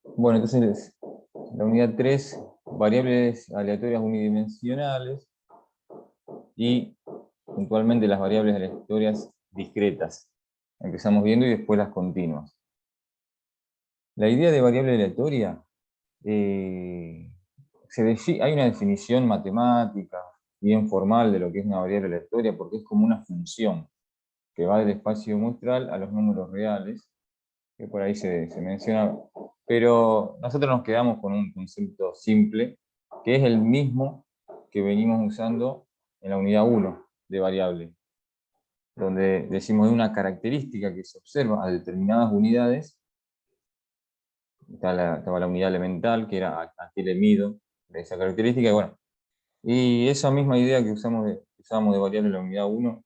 Bueno, entonces la unidad 3, variables aleatorias unidimensionales y puntualmente las variables aleatorias discretas. Empezamos viendo y después las continuas. La idea de variable aleatoria, hay una definición matemática bien formal de lo que es una variable aleatoria, porque es como una función que va del espacio muestral a los números reales, que por ahí se menciona, pero nosotros nos quedamos con un concepto simple, que es el mismo que venimos usando en la unidad 1 de variable, donde decimos de una característica que se observa a determinadas unidades. Estaba la unidad elemental, que era a qué le mido de esa característica, y bueno, y esa misma idea que usábamos de variable en la unidad 1,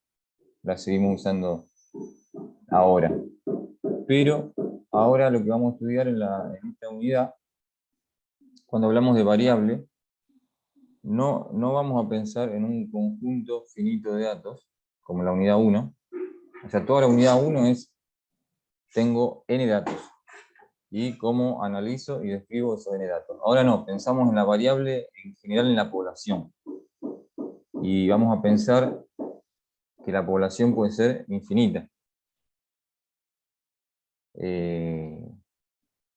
la seguimos usando ahora. Pero ahora lo que vamos a estudiar en esta unidad, cuando hablamos de variable, no vamos a pensar en un conjunto finito de datos, como la unidad 1. O sea, toda la unidad 1 es, tengo n datos, y cómo analizo y describo esos n datos. Ahora no, pensamos en la variable en general en la población. Y vamos a pensar que la población puede ser infinita.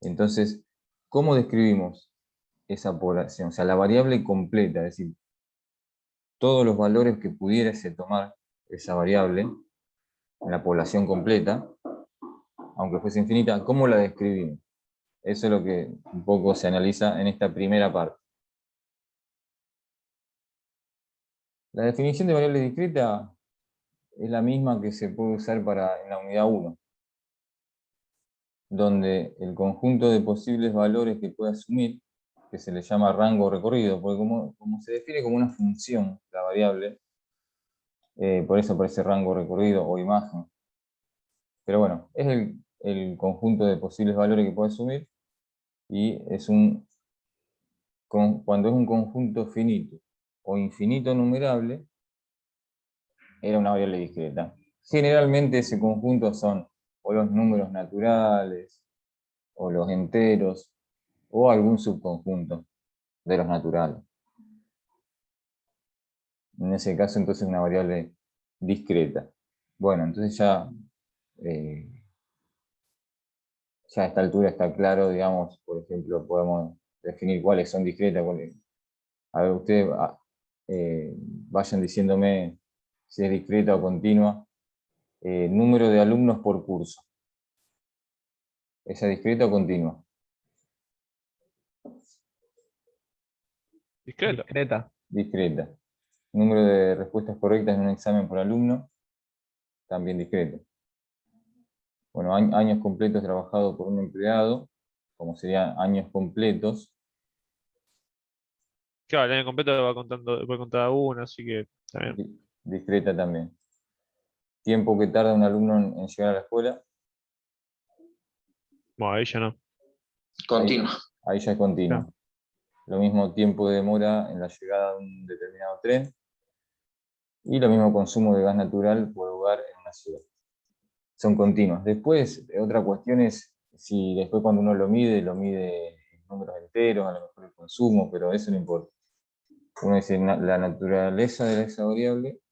Entonces, ¿cómo describimos esa población? O sea, la variable completa, es decir, todos los valores que pudiese tomar esa variable en la población completa, aunque fuese infinita, ¿cómo la describimos? Eso es lo que un poco se analiza en esta primera parte. La definición de variable discreta es la misma que se puede usar en la unidad 1, donde el conjunto de posibles valores que puede asumir, que se le llama rango recorrido, porque como se define como una función, la variable, por eso aparece rango recorrido o imagen. Pero bueno, es el conjunto de posibles valores que puede asumir, y cuando es un conjunto finito o infinito numerable, era una variable discreta. Generalmente ese conjunto son o los números naturales, o los enteros, o algún subconjunto de los naturales. En ese caso, entonces, una variable discreta. Bueno, entonces eh, ya a esta altura está claro, digamos, por ejemplo, podemos definir cuáles son discretas. A ver, ustedes vayan diciéndome si es discreta o continua. Número de alumnos por curso. ¿Esa es discreta o continua? Discreta. Discreta. Discreta. Número de respuestas correctas en un examen por alumno, también discreto. Bueno, años completos trabajados por un empleado, como serían años completos, Claro, el año completo va con cada uno, así que también. discreta también. Tiempo que tarda un alumno en llegar a la escuela, Bueno, ahí ya no. ahí, Continua. ahí ya es continua. Claro. Lo mismo tiempo de demora en la llegada de un determinado tren, y lo mismo consumo de gas natural por hogar en una ciudad. Son continuas. Después, otra cuestión es si después cuando uno lo mide en números enteros, a lo mejor el consumo, pero eso no importa. Uno dice, la naturaleza de esa variable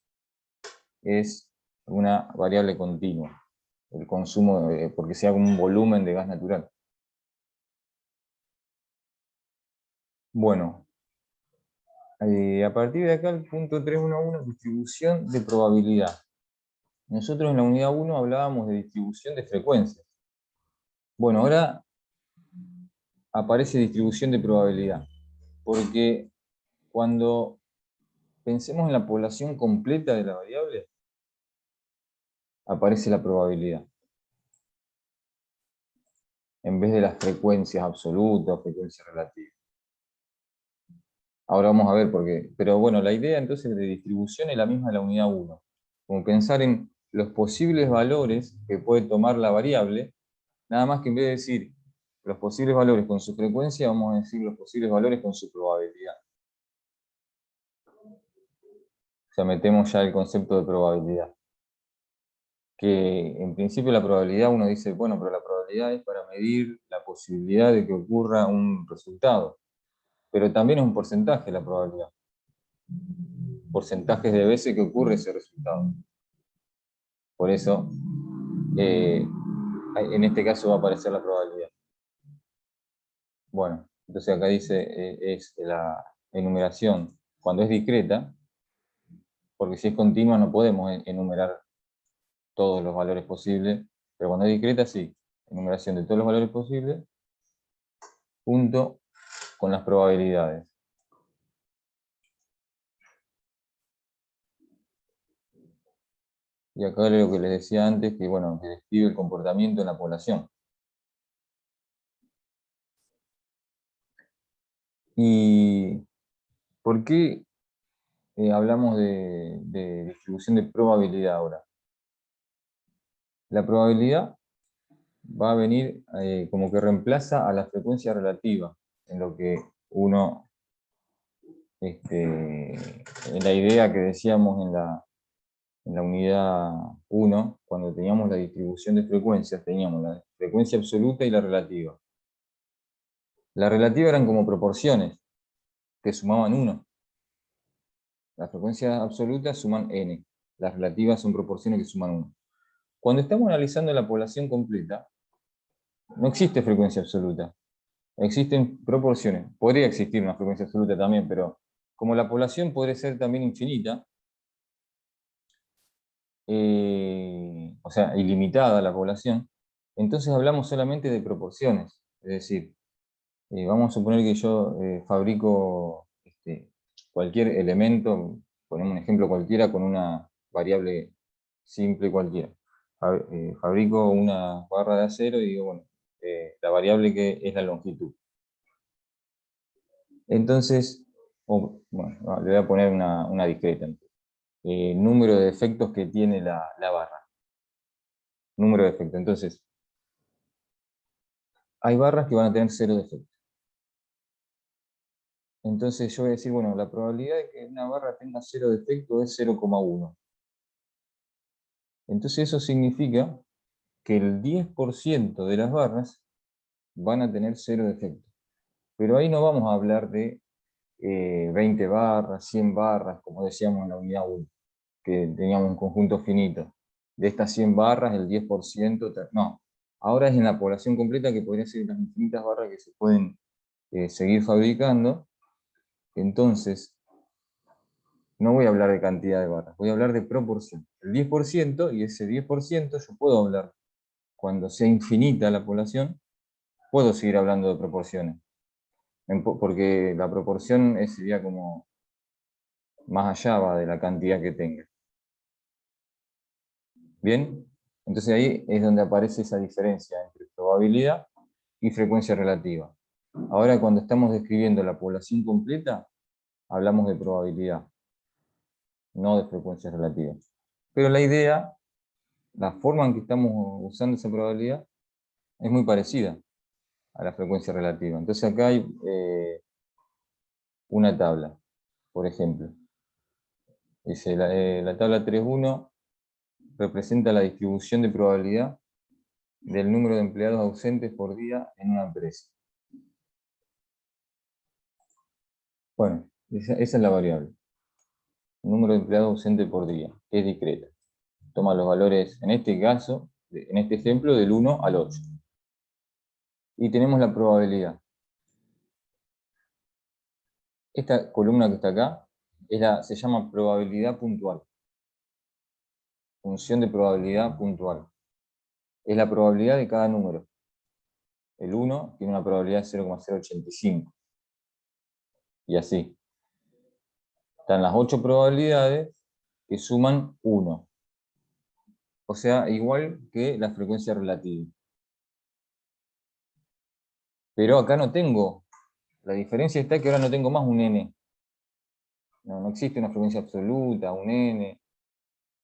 es una variable continua, el consumo, porque sea como un volumen de gas natural. Bueno, a partir de acá el punto 3.1.1, distribución de probabilidad. Nosotros en la unidad 1 hablábamos de distribución de frecuencias. Bueno, ahora aparece distribución de probabilidad, porque cuando pensemos en la población completa de la variable, aparece la probabilidad, en vez de las frecuencias absolutas o frecuencias relativas. Ahora vamos a ver por qué. Pero bueno, la idea entonces de distribución es la misma de la unidad 1. Como pensar en los posibles valores que puede tomar la variable, nada más que en vez de decir los posibles valores con su frecuencia, vamos a decir los posibles valores con su probabilidad. O sea, metemos ya el concepto de probabilidad. que en principio la probabilidad, uno dice, bueno, pero la probabilidad es para medir la posibilidad de que ocurra un resultado, pero también es un porcentaje la probabilidad, porcentajes de veces que ocurre ese resultado. Por eso, en este caso va a aparecer la probabilidad. Bueno, entonces acá dice, es la enumeración cuando es discreta, porque si es continua no podemos enumerar todos los valores posibles, pero cuando es discreta sí, enumeración de todos los valores posibles, junto con las probabilidades. Y acá lo que les decía antes, que bueno, que describe el comportamiento en la población. ¿Y por qué hablamos de distribución de probabilidad ahora? La probabilidad va a venir como que reemplaza a la frecuencia relativa, en lo que uno, en la idea que decíamos en la unidad 1, cuando teníamos la distribución de frecuencias, teníamos la frecuencia absoluta y la relativa. La relativa eran como proporciones que sumaban 1. Las frecuencias absolutas suman n, las relativas son proporciones que suman 1. Cuando estamos analizando la población completa, no existe frecuencia absoluta, existen proporciones. Podría existir una frecuencia absoluta también, pero como la población podría ser también infinita, o sea, ilimitada la población, entonces hablamos solamente de proporciones. Es decir, vamos a suponer que yo fabrico cualquier elemento, ponemos un ejemplo cualquiera, con una variable simple cualquiera. Fabrico una barra de acero y digo, bueno, la variable que es la longitud. Entonces, bueno, le voy a poner una discreta. Número de defectos que tiene la barra. Número de defectos. Entonces, hay barras que van a tener 0 defectos. Entonces yo voy a decir, bueno, la probabilidad de que una barra tenga 0 defectos es 0,1. Entonces eso significa que el 10% de las barras van a tener 0 defectos. Pero ahí no vamos a hablar de 20 barras, 100 barras, como decíamos en la unidad 1, que teníamos un conjunto finito. De estas 100 barras, el 10%, no. Ahora es en la población completa, que podría ser las infinitas barras que se pueden seguir fabricando. Entonces, no voy a hablar de cantidad de barras, voy a hablar de proporción. El 10%, y ese 10% yo puedo hablar, cuando sea infinita la población, puedo seguir hablando de proporciones. Porque la proporción sería como más allá va de la cantidad que tenga. ¿Bien? Entonces ahí es donde aparece esa diferencia entre probabilidad y frecuencia relativa. Ahora cuando estamos describiendo la población completa, hablamos de probabilidad, no de frecuencia relativa. Pero la idea, la forma en que estamos usando esa probabilidad, es muy parecida a la frecuencia relativa. Entonces acá hay una tabla, por ejemplo. Dice, la tabla 3.1 representa la distribución de probabilidad del número de empleados ausentes por día en una empresa. Bueno, esa es la variable. Número de empleados ausentes por día, que es discreta. Toma los valores, en este caso, en este ejemplo, del 1 al 8. Y tenemos la probabilidad. Esta columna que está acá se llama probabilidad puntual. Función de probabilidad puntual. Es la probabilidad de cada número. El 1 tiene una probabilidad de 0,085. Y así. Están las 8 probabilidades que suman 1. O sea, igual que la frecuencia relativa. Pero acá no tengo. La diferencia está que ahora no tengo más un n. No existe una frecuencia absoluta, un n.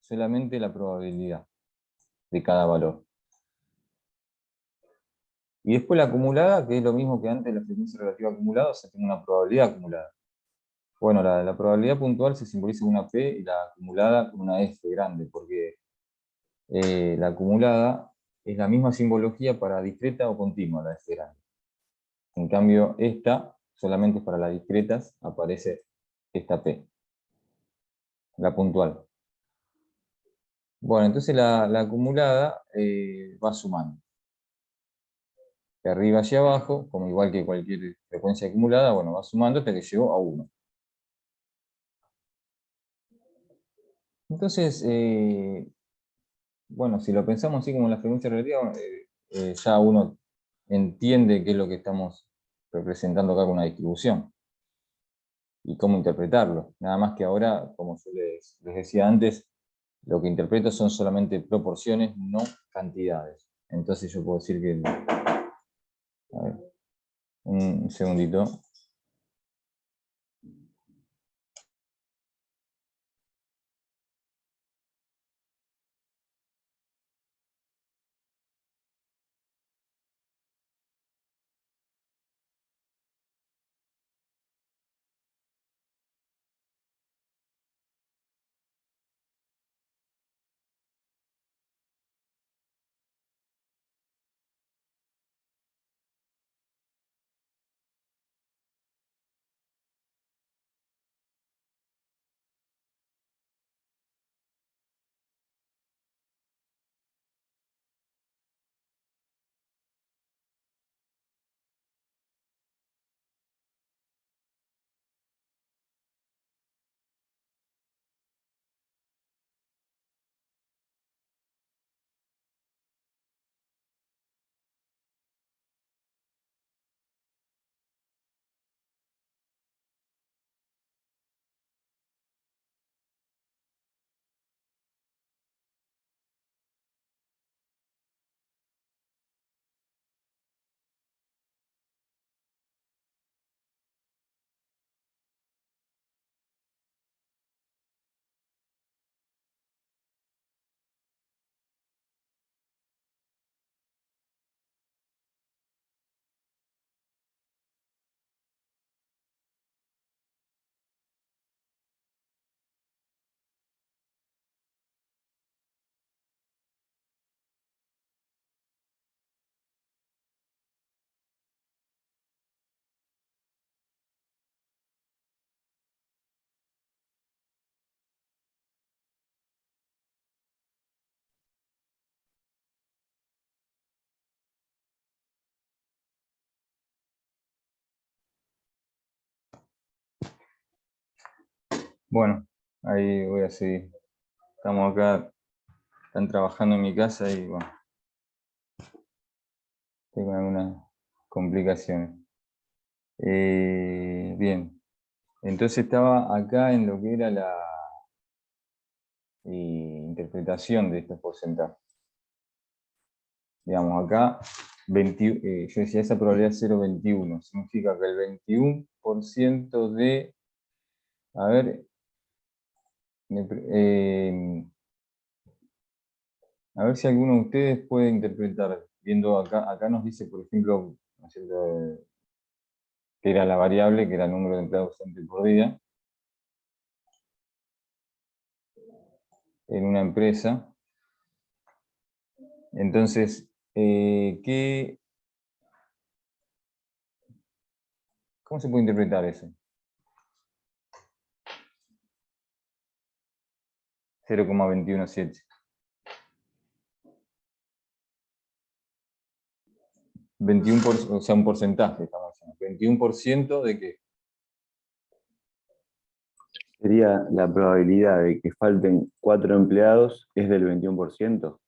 Solamente la probabilidad de cada valor. Y después la acumulada, que es lo mismo que antes la frecuencia relativa acumulada, o sea, tengo una probabilidad acumulada. Bueno, la probabilidad puntual se simboliza con una P y la acumulada con una F grande, porque la acumulada es la misma simbología para discreta o continua, la S grande. En cambio, esta solamente es para las discretas, aparece esta P, la puntual. Bueno, entonces la acumulada va sumando. De arriba hacia abajo, como igual que cualquier frecuencia acumulada, bueno, va sumando hasta que llegó a 1. Entonces, bueno, si lo pensamos así como la frecuencia relativa, ya uno entiende qué es lo que estamos representando acá con una distribución y cómo interpretarlo. Nada más que ahora, como yo les decía antes, lo que interpreto son solamente proporciones, no cantidades. Entonces yo puedo decir que... A ver, un segundito. Bueno, ahí voy a seguir. Estamos acá, están trabajando en mi casa y bueno, tengo algunas complicaciones. Bien, entonces estaba acá en lo que era la interpretación de estos porcentajes. Digamos, acá yo decía esa probabilidad 0,21. Significa que el 21% de... A ver, a ver si alguno de ustedes puede interpretar. Viendo acá nos dice, por ejemplo, ¿no es cierto?, que era la variable, que era el número de empleados docentes por día, en una empresa. Entonces, ¿cómo se puede interpretar eso? 0,217. 21%, o sea, un porcentaje, estamos diciendo. 21% de que... Sería la probabilidad de que falten 4 empleados es del 21%.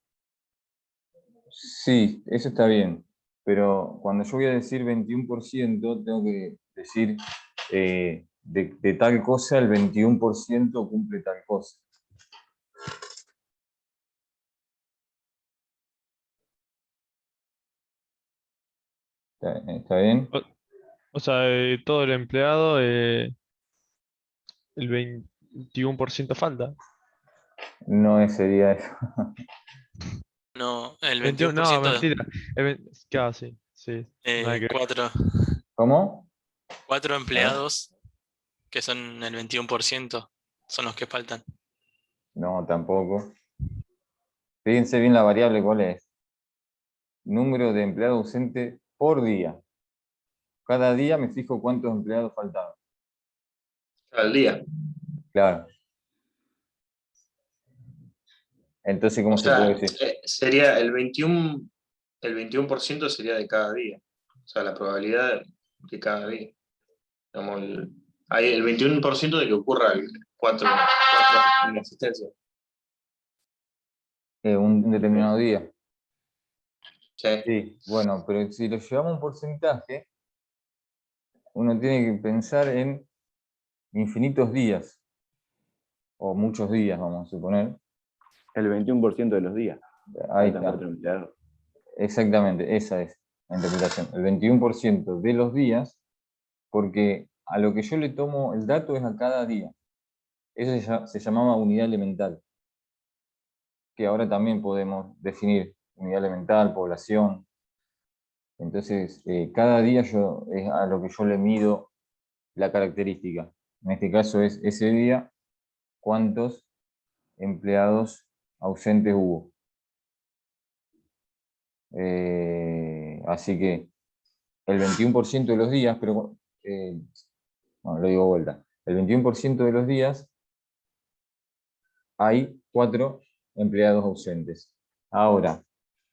Sí, eso está bien. Pero cuando yo voy a decir 21%, tengo que decir de tal cosa el 21% cumple tal cosa. ¿Está bien? O sea, todo el empleado, el 21% falta. No sería eso. No, el 21, no, 21% mentira. Claro, sí, sí, nada que ver. ¿Cómo? Cuatro A ver. empleados, que son el 21%, son los que faltan. No, tampoco. Fíjense bien la variable cuál es. Número de empleados ausentes por día. Cada día me fijo cuántos empleados faltaban. Al día. Claro. Entonces, ¿cómo O se puede sea, decir? sería el 21% sería de cada día. O sea, la probabilidad de cada día. Digamos, hay el 21% de que ocurra el 4 inasistencia. Un determinado día. Sí. Sí, bueno, pero si lo llevamos a un porcentaje, uno tiene que pensar en infinitos días, o muchos días, vamos a suponer. El 21% de los días. Ahí Faltan está. 4 empleados. Exactamente, esa es la interpretación. El 21% de los días, porque a lo que yo le tomo el dato es a cada día. Eso se llamaba unidad elemental, que ahora también podemos definir unidad elemental, población. Entonces, cada día es a lo que yo le mido la característica. En este caso es ese día, cuántos empleados ausentes hubo. Así que el 21% de los días, pero bueno, lo digo de vuelta, el 21% de los días hay 4 empleados ausentes. Ahora,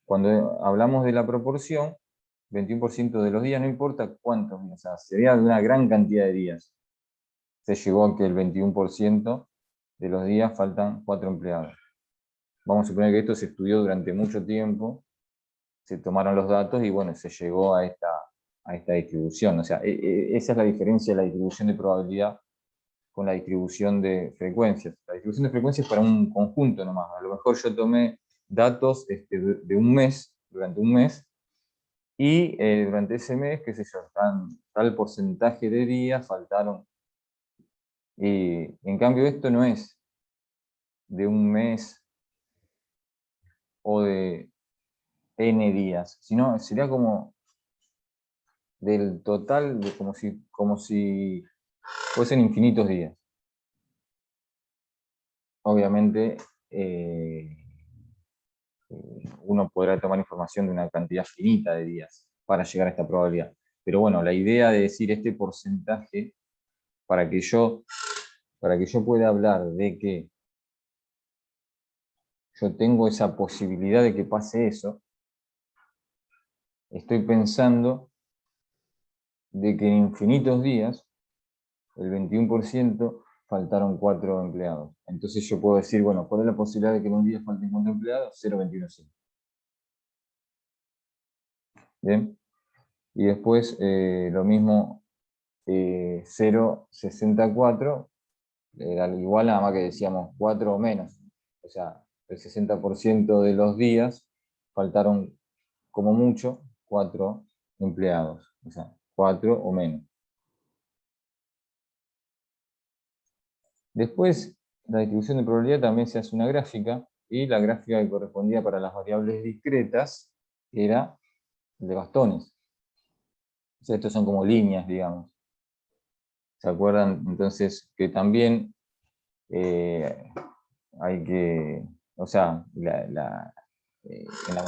cuando hablamos de la proporción, 21% de los días, no importa cuántos días, o sea, sería de una gran cantidad de días. Se llegó a que el 21% de los días faltan 4 empleados. Vamos a suponer que esto se estudió durante mucho tiempo, se tomaron los datos y bueno, se llegó a esta distribución. O sea, esa es la diferencia de la distribución de probabilidad con la distribución de frecuencias. La distribución de frecuencias es para un conjunto nomás. A lo mejor yo tomé datos de un mes, durante un mes, y durante ese mes, qué sé yo, tal porcentaje de días faltaron. Y en cambio esto no es de un mes o de n días, sino sería como del total, como si fuesen infinitos días. Obviamente, uno podrá tomar información de una cantidad finita de días para llegar a esta probabilidad. Pero bueno, la idea de decir este porcentaje, para que yo pueda hablar de que yo tengo esa posibilidad de que pase eso, estoy pensando de que en infinitos días, el 21% faltaron 4 empleados. Entonces yo puedo decir, bueno, ¿cuál es la posibilidad de que en un día falten 4 empleados? 0,21. Bien. Y después lo mismo, 0,64 era igual, nada más que decíamos 4 o menos. O sea, el 60% de los días faltaron como mucho 4 empleados. O sea, 4 o menos. Después, la distribución de probabilidad también se hace una gráfica, y la gráfica que correspondía para las variables discretas era de bastones. O sea, estos son como líneas, digamos. ¿Se acuerdan? Entonces, que también hay que, o sea, en la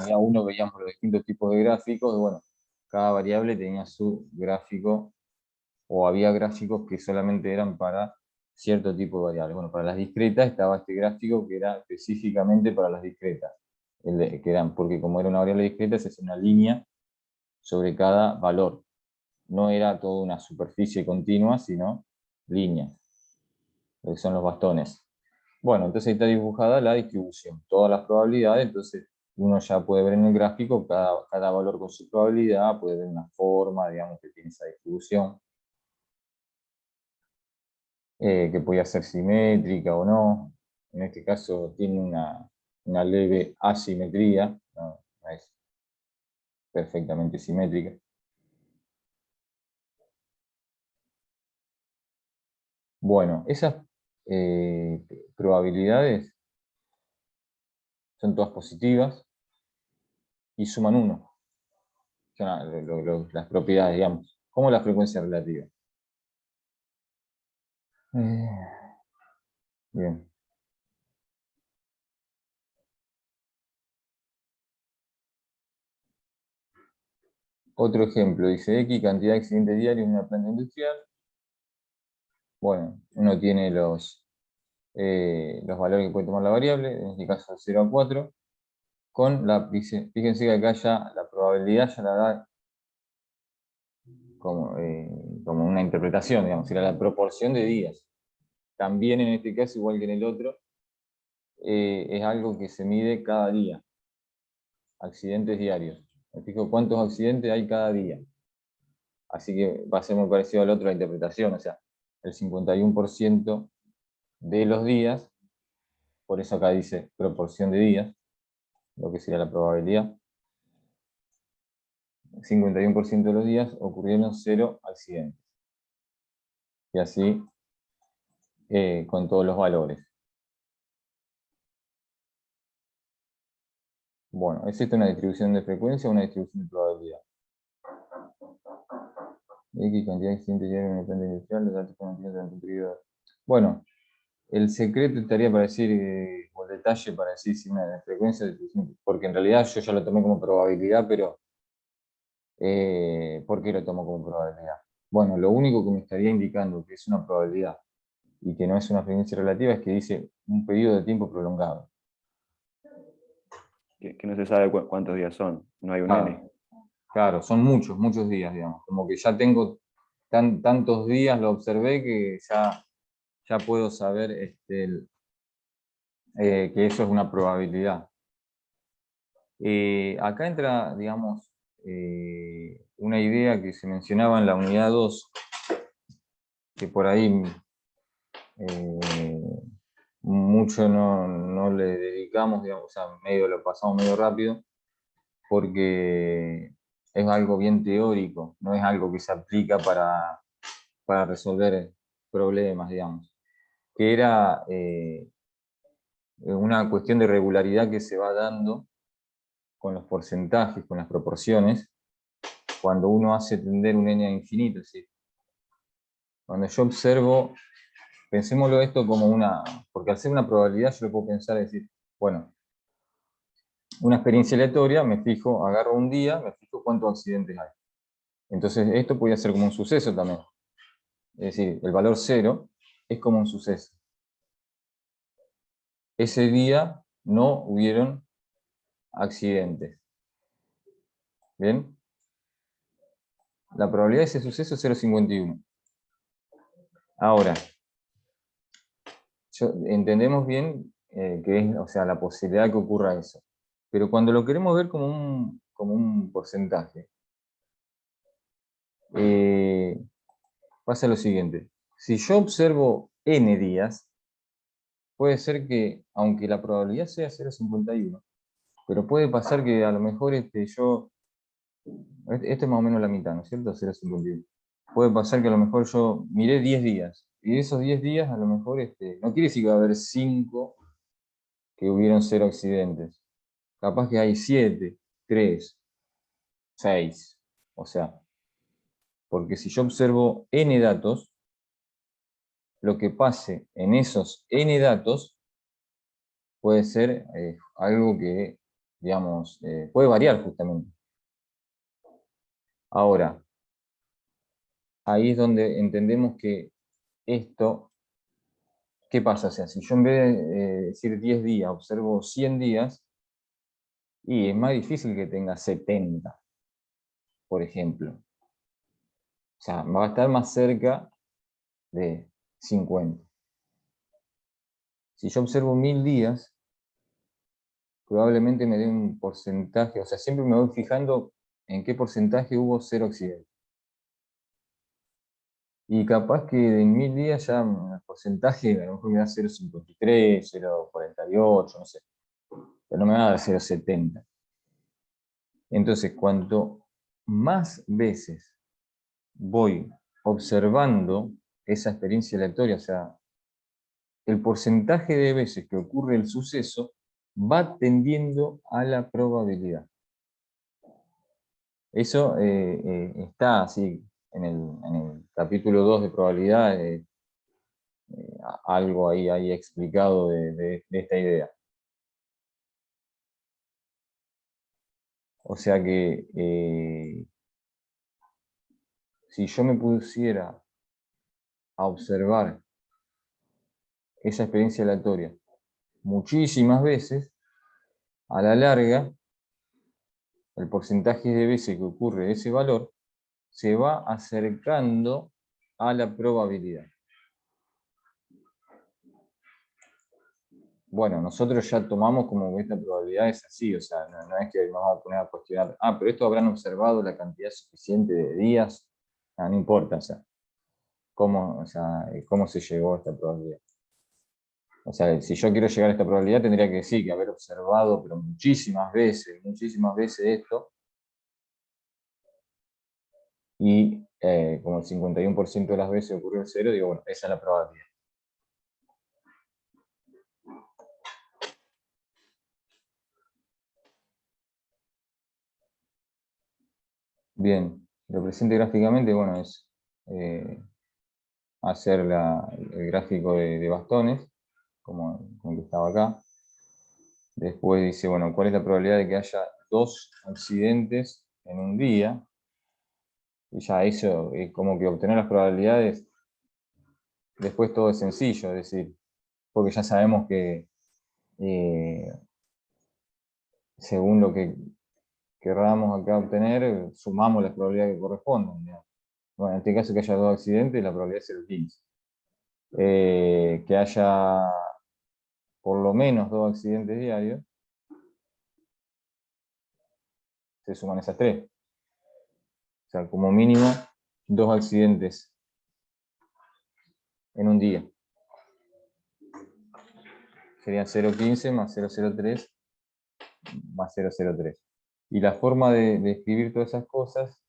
unidad 1 veíamos los distintos tipos de gráficos, y bueno, cada variable tenía su gráfico, o había gráficos que solamente eran para cierto tipo de variables. Bueno, para las discretas estaba este gráfico que era específicamente para las discretas, porque como era una variable discreta, se hace una línea sobre cada valor. No era toda una superficie continua, sino líneas, que son los bastones. Bueno, entonces ahí está dibujada la distribución, todas las probabilidades. Entonces uno ya puede ver en el gráfico cada valor con su probabilidad, puede ver una forma, digamos, que tiene esa distribución, que podía ser simétrica o no. En este caso tiene una leve asimetría, no es perfectamente simétrica. Bueno, esas probabilidades son todas positivas y suman 1. Son las propiedades, digamos, como la frecuencia relativa. Bien. Otro ejemplo, dice X cantidad de accidentes diarios en una planta industrial. Bueno, uno tiene los valores que puede tomar la variable, en este caso 0 a 4, fíjense que acá ya la probabilidad ya la da como una interpretación, digamos, será la proporción de días. También en este caso, igual que en el otro, es algo que se mide cada día. Accidentes diarios. Me fijo cuántos accidentes hay cada día. Así que va a ser muy parecido al otro la interpretación, o sea, el 51% de los días, por eso acá dice proporción de días, lo que sería la probabilidad. 51% de los días ocurrieron 0 accidentes. Y así con todos los valores. Bueno, ¿es esto una distribución de frecuencia o una distribución de probabilidad? X cantidad de accidentes diarios en el planta industrial, los datos que mantienen durante un periodo. Bueno, el secreto estaría para decir, o el detalle para decir si una frecuencia, porque en realidad yo ya lo tomé como probabilidad, pero ¿por qué lo tomo como probabilidad? Bueno, lo único que me estaría indicando que es una probabilidad y que no es una frecuencia relativa es que dice un periodo de tiempo prolongado. Que no se sabe cuántos días son, no hay un N. Claro, son muchos, muchos días, digamos. Como que ya tengo tantos días, lo observé, que ya puedo saber que eso es una probabilidad. Acá entra, digamos, una idea que se mencionaba en la unidad 2, que por ahí mucho no le dedicamos, digamos, o sea, medio lo pasamos medio rápido, porque es algo bien teórico, no es algo que se aplica para resolver problemas, digamos. Que era una cuestión de regularidad que se va dando con los porcentajes, con las proporciones, cuando uno hace tender un n a infinito. ¿Sí? Cuando yo observo, pensémoslo esto como porque al ser una probabilidad yo lo puedo pensar y decir, bueno, una experiencia aleatoria, me fijo, agarro un día, me fijo cuántos accidentes hay. Entonces esto podría ser como un suceso también. Es decir, el valor 0 es como un suceso. Ese día no hubieron accidentes. ¿Bien? La probabilidad de ese suceso es 0,51. Ahora, entendemos bien que es, o sea, la posibilidad que ocurra eso. Pero cuando lo queremos ver como un porcentaje, pasa lo siguiente. Si yo observo n días, puede ser que, aunque la probabilidad sea 0,51, pero puede pasar que a lo mejor esto es más o menos la mitad, ¿no es cierto? 0,51. Puede pasar que a lo mejor yo miré 10 días, y de esos 10 días a lo mejor no quiere decir que va a haber 5 que hubieron 0 accidentes. Capaz que hay 7, 3, 6. O sea, porque si yo observo n datos, lo que pase en esos n datos puede ser algo que, digamos, puede variar justamente. Ahora, ahí es donde entendemos que esto, ¿qué pasa? O sea, si yo en vez de decir 10 días, observo 100 días, y es más difícil que tenga 70, por ejemplo. O sea, va a estar más cerca de 50. Si yo observo 1000 días, probablemente me dé un porcentaje, o sea, siempre me voy fijando en qué porcentaje hubo 0 accidentes. Y capaz que en 1000 días ya el porcentaje a lo mejor me da 0,53, 0,48, no sé. Pero no me va a dar 0,70. Entonces, cuanto más veces voy observando esa experiencia aleatoria, o sea, el porcentaje de veces que ocurre el suceso va tendiendo a la probabilidad. Eso está así en el capítulo 2 de probabilidad, algo ahí explicado de esta idea. O sea que si yo me pusiera a observar esa experiencia aleatoria muchísimas veces, a la larga, el porcentaje de veces que ocurre ese valor se va acercando a la probabilidad. Bueno, nosotros ya tomamos como que esta probabilidad es así, o sea, no es que nos vamos a poner a cuestionar, pero esto habrán observado la cantidad suficiente de días, no importa, o sea, cómo se llegó a esta probabilidad. O sea, si yo quiero llegar a esta probabilidad, tendría que decir que haber observado, pero muchísimas veces esto, y como el 51% de las veces ocurrió el 0, digo, bueno, esa es la probabilidad. Bien, lo presente gráficamente, bueno, es hacer el gráfico de bastones, como el que estaba acá. Después dice, bueno, ¿cuál es la probabilidad de que haya 2 accidentes en un día? Y ya eso, como que obtener las probabilidades, después todo es sencillo, es decir, porque ya sabemos que según lo que querramos acá obtener, sumamos las probabilidades que corresponden, digamos. Bueno, en este caso que haya 2 accidentes, la probabilidad es 0,15. Que haya por lo menos 2 accidentes diarios, se suman esas 3. O sea, como mínimo 2 accidentes en un día. Serían 0,15 más 0,03 más 0,03. Y la forma de escribir todas esas cosas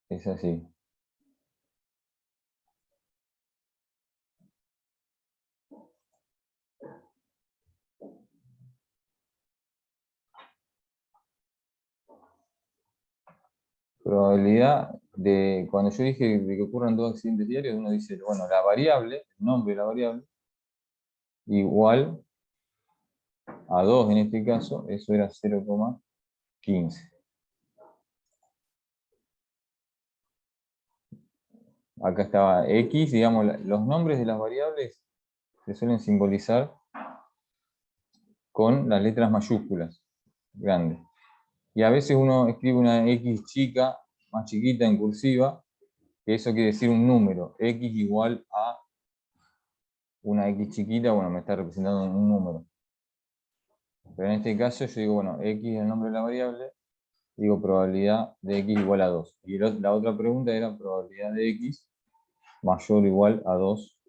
es así. Probabilidad de, cuando yo dije de que ocurran 2 accidentes diarios, uno dice, bueno, la variable, el nombre de la variable, igual a 2 en este caso, eso era 0,15. Acá estaba X, digamos, los nombres de las variables se suelen simbolizar con las letras mayúsculas, grandes. Y a veces uno escribe una X chica, más chiquita en cursiva, que eso quiere decir un número, X igual a una X chiquita, bueno, me está representando un número. Pero en este caso yo digo, bueno, X es el nombre de la variable, digo probabilidad de X igual a 2. Y la otra pregunta era probabilidad de X mayor o igual a 2.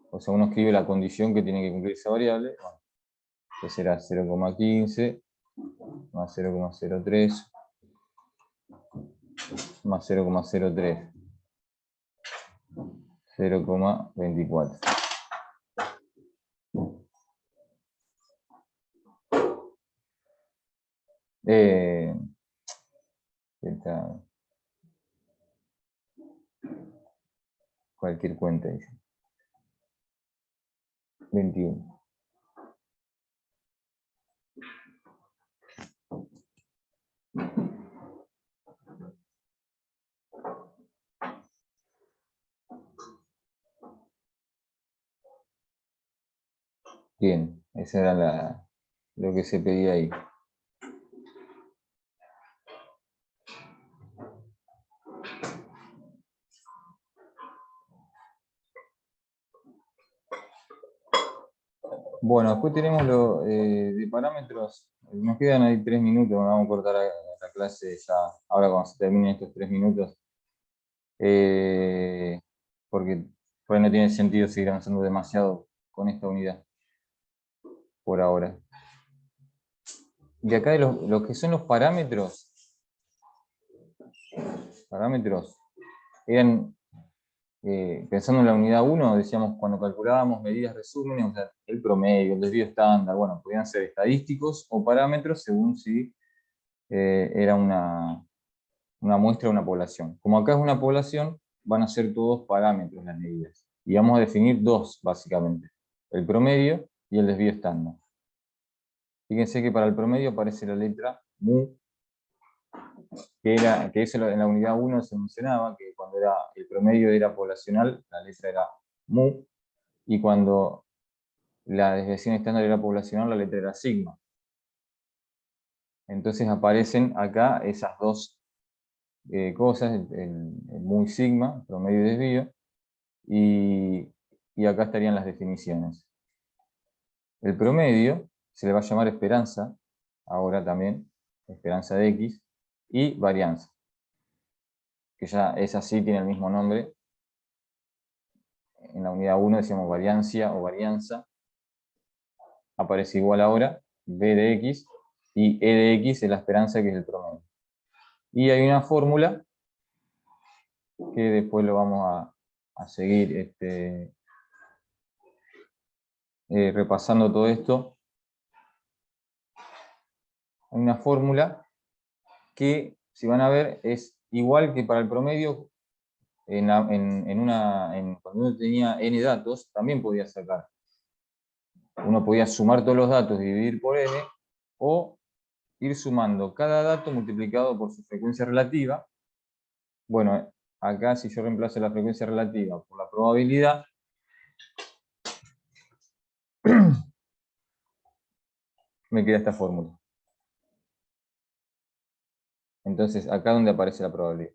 O sea, uno escribe la condición que tiene que cumplir esa variable, bueno, que será 0,15 más 0,03 más 0,03, 0,24. Cualquier cuenta dice. 21. Bien, esa era lo que se pedía ahí. Bueno, después tenemos lo de parámetros. Nos quedan ahí 3 minutos, vamos a cortar la clase ya, ahora cuando se terminen estos 3 minutos. Porque por ahí no tiene sentido seguir avanzando demasiado con esta unidad, por ahora. Y acá lo que son los parámetros eran, pensando en la unidad 1, decíamos cuando calculábamos medidas resúmenes, o sea, el promedio, el desvío estándar, bueno, podían ser estadísticos o parámetros según si era una muestra de una población. Como acá es una población, van a ser todos parámetros las medidas. Y vamos a definir 2, básicamente. El promedio, y el desvío estándar. Fíjense que para el promedio aparece la letra mu, que eso en la unidad 1 se mencionaba, que cuando el promedio era poblacional, la letra era mu, y cuando la desviación estándar era poblacional, la letra era sigma. Entonces aparecen acá esas dos cosas, el mu y sigma, promedio y desvío, y acá estarían las definiciones. El promedio se le va a llamar esperanza, ahora también, esperanza de X, y varianza, que ya es así, tiene el mismo nombre. En la unidad 1 decíamos variancia o varianza, aparece igual ahora, B de X, y E de X es la esperanza, que es el promedio. Y hay una fórmula, que después lo vamos a seguir repasando todo esto. Hay una fórmula que, si van a ver, es igual que para el promedio. Cuando uno tenía n datos, también podía sacar. Uno podía sumar todos los datos y dividir por n, o ir sumando cada dato multiplicado por su frecuencia relativa. Bueno, acá si yo reemplazo la frecuencia relativa por la probabilidad, me queda esta fórmula. Entonces, acá donde aparece la probabilidad.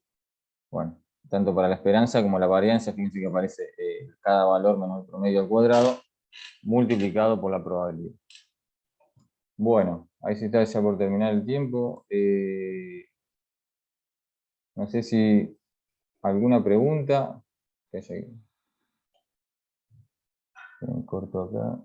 Bueno, tanto para la esperanza como la varianza, fíjense que aparece cada valor menos el promedio al cuadrado, multiplicado por la probabilidad. Bueno, ahí se está ya por terminar el tiempo. No sé si alguna pregunta. Que corto acá.